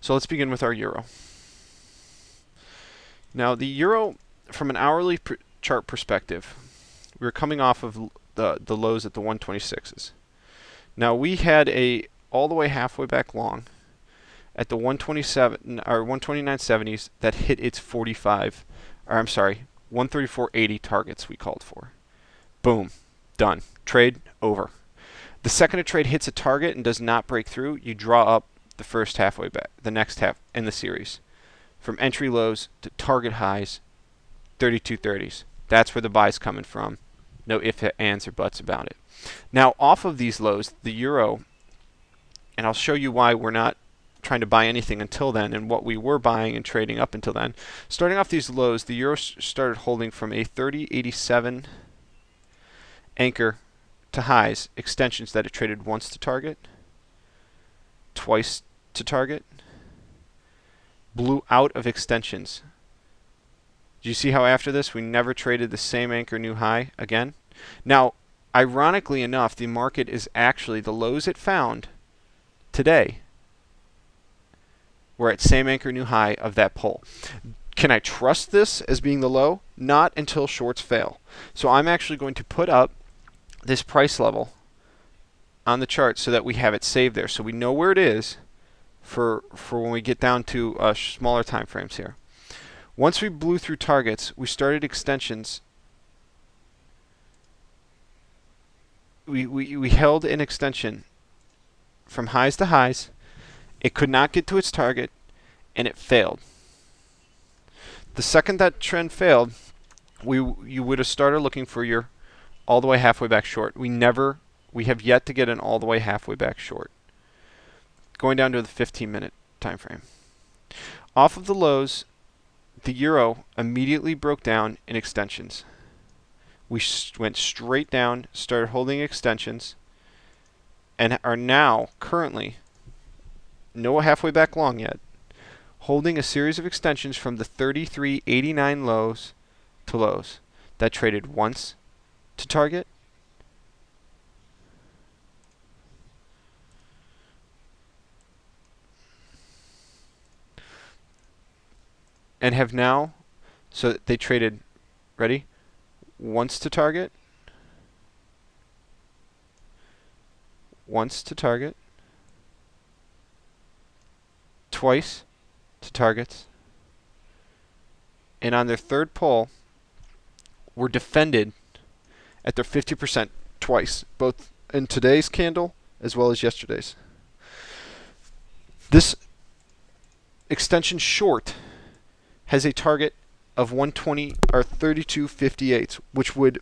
So let's begin with our euro. Now the euro, from an hourly chart perspective, we're coming off of the lows at the 126s. Now we had a all the way halfway back long at the 127 or 129.70s that hit its 45, or I'm sorry, 134.80 targets we called for. Boom, done. Trade over. The second a trade hits a target and does not break through, you draw up the first halfway back, the next half in the series, from entry lows to target highs, 32.30s. That's where the buy's coming from. No ifs, ands, or buts about it. Now, off of these lows, the euro, and I'll show you why we're not trying to buy anything until then and what we were buying and trading up until then. Starting off these lows, the euro started holding from a 30.87 anchor to highs, extensions that it traded once to target, twice to target, blew out of extensions. Do you see how after this we never traded the same anchor new high again? Now, ironically enough, the market is actually, the lows it found today were at same anchor new high of that pull. Can I trust this as being the low? Not until shorts fail. So I'm actually going to put up this price level on the chart so that we have it saved there, so we know where it is for when we get down to smaller time frames here. Once we blew through targets, we started extensions. We held an extension from highs to highs. It could not get to its target, and it failed. The second that trend failed, you would have started looking for your all the way halfway back short. We have yet to get an all the way halfway back short. Going down to the 15-minute time frame. Off of the lows, the euro immediately broke down in extensions. We went straight down, started holding extensions, and are now currently, no halfway back long yet, holding a series of extensions from the 33.89 lows to lows that traded once to target, and have now, so they traded, ready, once to target, once to target, twice to targets, and on their third pull were defended at their 50% twice, both in today's candle as well as yesterday's. This extension short has a target of 120 or 32.58, which would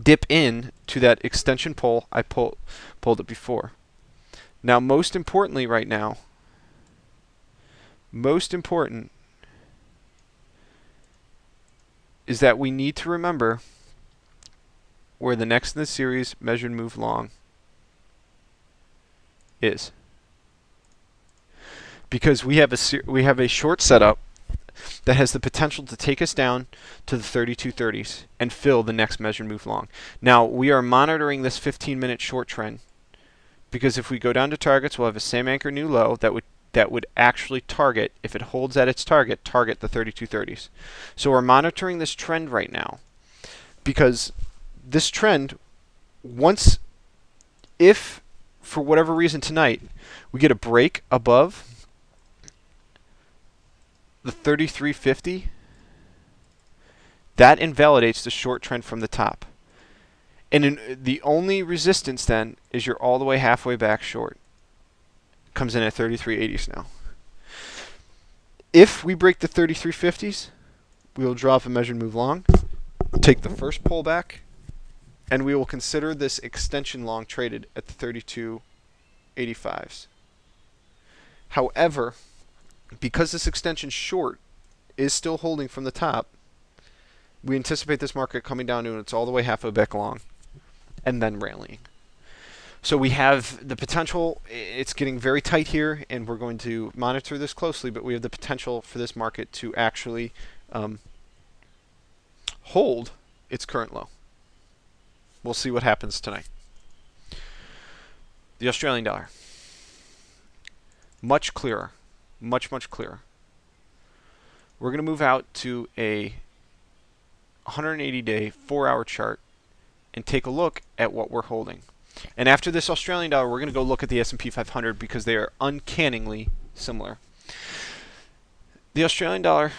dip in to that extension pull I pulled it before. Now, most importantly right now, most important is that we need to remember where the next in the series measured move long is, because we have a short setup that has the potential to take us down to the 32.30s and fill the next measured move long. Now, we are monitoring this 15-minute short trend, because if we go down to targets, we'll have the same anchor new low that would actually target, if it holds at its target the 32.30s. So we're monitoring this trend right now, because this trend, if for whatever reason tonight we get a break above the 33.50, that invalidates the short trend from the top. And the only resistance then is your all the way halfway back short. Comes in at 33.80s now. If we break the 33.50s, we will drop a measured move long, take the first pullback, and we will consider this extension long traded at the 32.85s. However, because this extension short is still holding from the top, we anticipate this market coming down to its all the way halfway back long and then rallying. So we have the potential, it's getting very tight here, and we're going to monitor this closely, but we have the potential for this market to actually hold its current low. We'll see what happens tonight. The Australian dollar, much clearer. much, much clearer. We're going to move out to a 180-day, 4-hour chart and take a look at what we're holding. And after this Australian dollar, we're going to go look at the S&P 500 because they are uncannily similar. The Australian dollar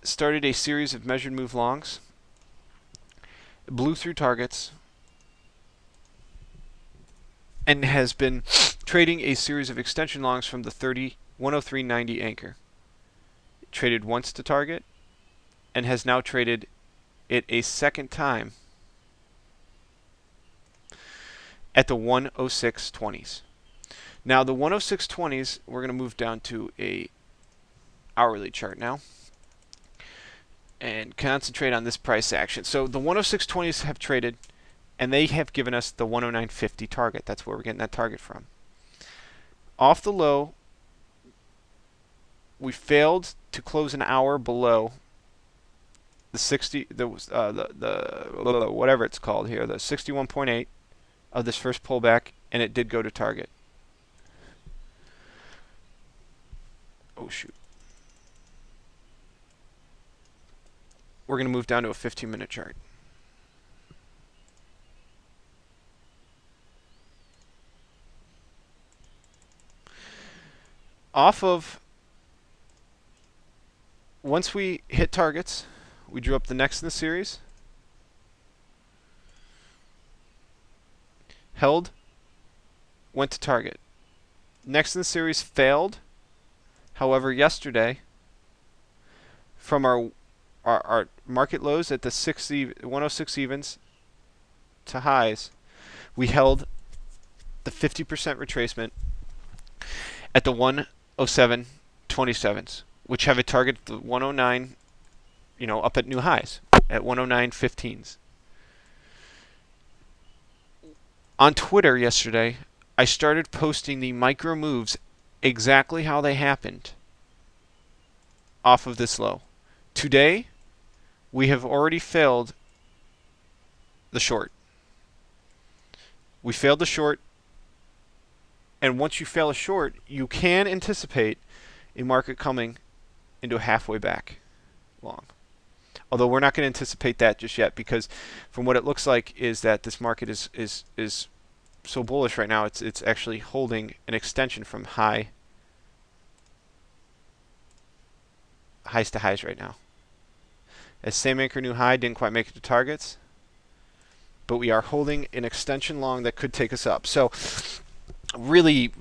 started a series of measured move longs, blew through targets, and has been trading a series of extension longs from the 103.90 anchor. It traded once to target and has now traded it a second time at the 106.20s. Now the 106.20s, we're going to move down to a hourly chart now and concentrate on this price action. So the 106.20s have traded, and they have given us the 109.50 target. That's where we're getting that target from. Off the low, we failed to close an hour below the 60, whatever it's called here, the 61.8 of this first pullback, and it did go to target. Oh shoot. We're going to move down to a 15-minute chart. Once we hit targets, we drew up the next in the series, held, went to target. Next in the series failed. However, yesterday, from our market lows at the 106 evens to highs, we held the 50% retracement at the 107.27s, which have a target at the 109, up at new highs at 109.15s. On Twitter yesterday, I started posting the micro moves exactly how they happened off of this low. Today, we have already failed the short. We failed the short, and once you fail a short, you can anticipate a market coming into a halfway back long. Although we're not going to anticipate that just yet, because from what it looks like is that this market is so bullish right now, it's actually holding an extension from highs to highs right now. As same anchor new high, didn't quite make it to targets, but we are holding an extension long that could take us up. So really,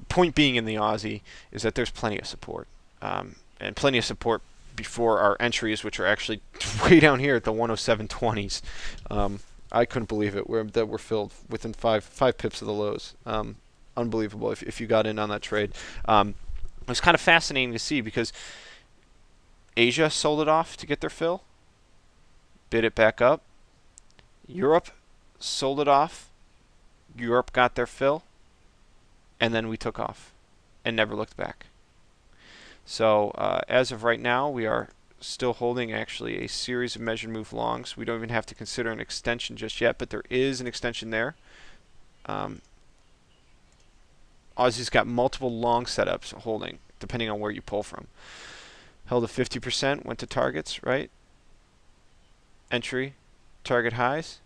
point being in the Aussie is that there's plenty of support, and plenty of support before our entries, which are actually way down here at the 107.20s. I couldn't believe it. That we're filled within five pips of the lows. Unbelievable if you got in on that trade. It was kind of fascinating to see because Asia sold it off to get their fill, bid it back up. Europe sold it off. Europe got their fill, and then we took off and never looked back. So as of right now, we are still holding actually a series of measured move longs. We don't even have to consider an extension just yet, but there is an extension there. Aussie's got multiple long setups holding, depending on where you pull from. Held a 50%, went to targets, right? Entry, target highs.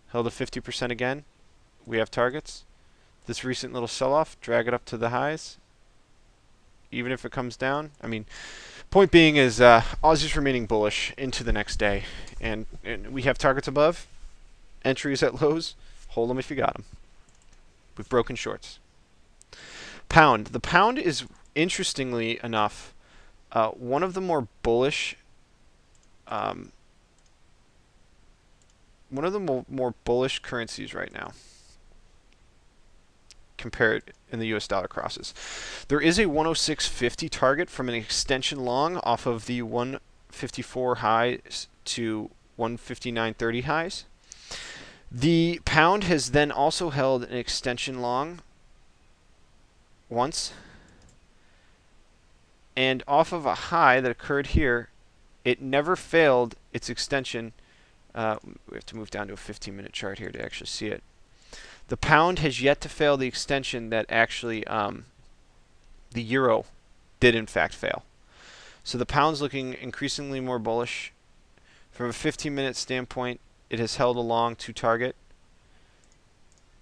Held a 50% again. We have targets. This recent little sell-off, drag it up to the highs. Even if it comes down, point being is Aussie's remaining bullish into the next day, and we have targets above, entries at lows. Hold them if you got them. We've broken shorts. Pound. The pound is, interestingly enough, one of the more bullish, more bullish currencies right now, compared in the US dollar crosses. There is a 106.50 target from an extension long off of the 154 highs to 159.30 highs. The pound has then also held an extension long once, and off of a high that occurred here, it never failed its extension. We have to move down to a 15-minute chart here to actually see it. The pound has yet to fail the extension that actually the euro did in fact fail. So the pound's looking increasingly more bullish. From a 15-minute standpoint, it has held along to target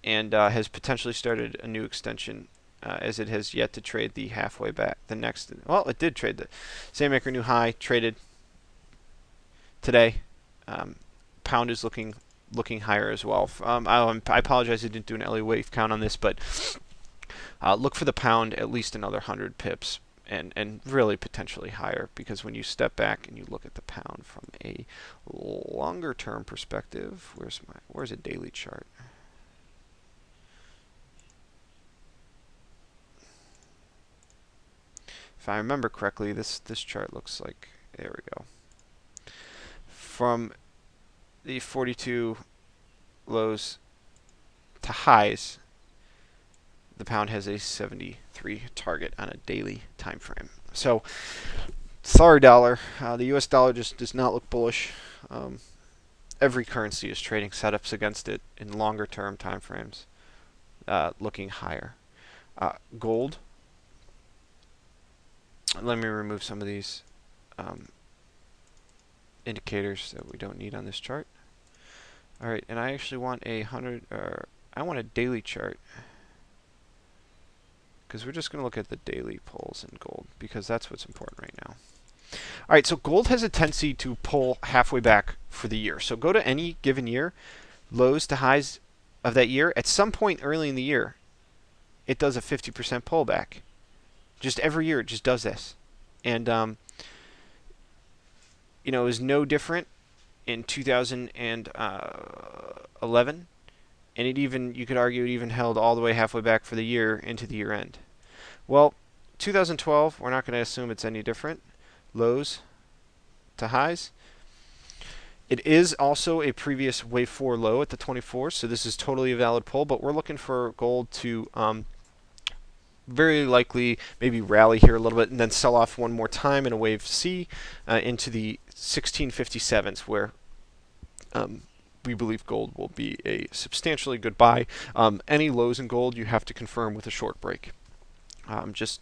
and has potentially started a new extension as it has yet to trade the halfway back. The next, well, it did trade the same maker new high, traded today. Pound is looking higher as well. I apologize I didn't do an LA wave count on this, but look for the pound at least another 100 pips and really potentially higher, because when you step back and you look at the pound from a longer term perspective, where's a daily chart? If I remember correctly, this chart looks like, there we go. From the 42 lows to highs, the pound has a 73 target on a daily time frame. So, sorry dollar, the US dollar just does not look bullish. Every currency is trading setups against it in longer term time frames, looking higher. Gold, let me remove some of these indicators that we don't need on this chart. All right, and I actually want I want a daily chart, because we're just going to look at the daily pulls in gold, because that's what's important right now. All right, so gold has a tendency to pull halfway back for the year. So go to any given year, lows to highs of that year. At some point early in the year, it does a 50% pullback. Just every year it just does this. And it was no different in 2011, and you could argue it even held all the way halfway back for the year into the year end. Well, 2012, we're not going to assume it's any different. Lows to highs. It is also a previous wave 4 low at the 24, so this is totally a valid pull, but we're looking for gold to very likely maybe rally here a little bit and then sell off one more time in a wave C into the 1657s, where we believe gold will be a substantially good buy. Any lows in gold you have to confirm with a short break, just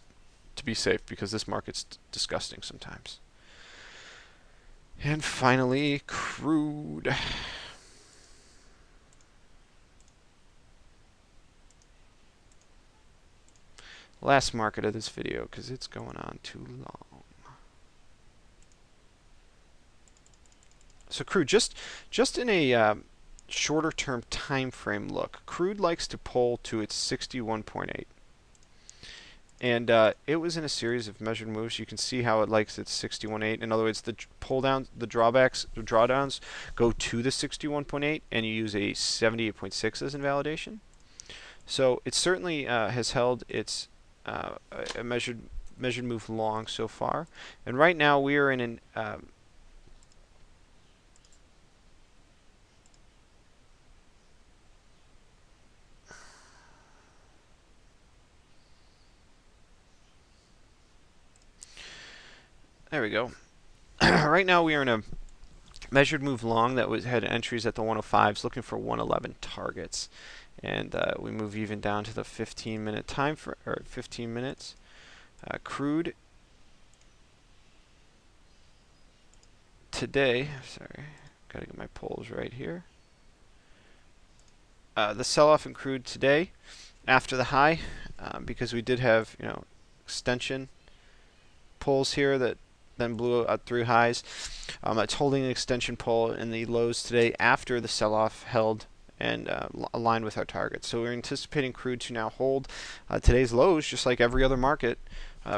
to be safe, because this market's disgusting sometimes. And finally, crude. Last market of this video, because it's going on too long. So crude, just in a shorter term time frame look, crude likes to pull to its 61.8. And it was in a series of measured moves. You can see how it likes its 61.8. In other words, the pull downs, the drawdowns go to the 61.8, and you use a 78.6 as invalidation. So it certainly has held its a measured move long so far, and right now we are in an there we go. Right now we are in a measured move long that had entries at the 105s, looking for 111 targets. And we move even down to the 15-minute time for, or 15 minutes. Crude today, sorry, gotta get my polls right here. The sell-off in crude today after the high, because we did have extension pulls here that then blew out through highs. It's holding an extension pull in the lows today after the sell-off held and aligned with our targets. So we're anticipating crude to now hold today's lows, just like every other market,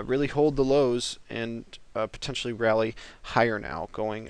really hold the lows and potentially rally higher now going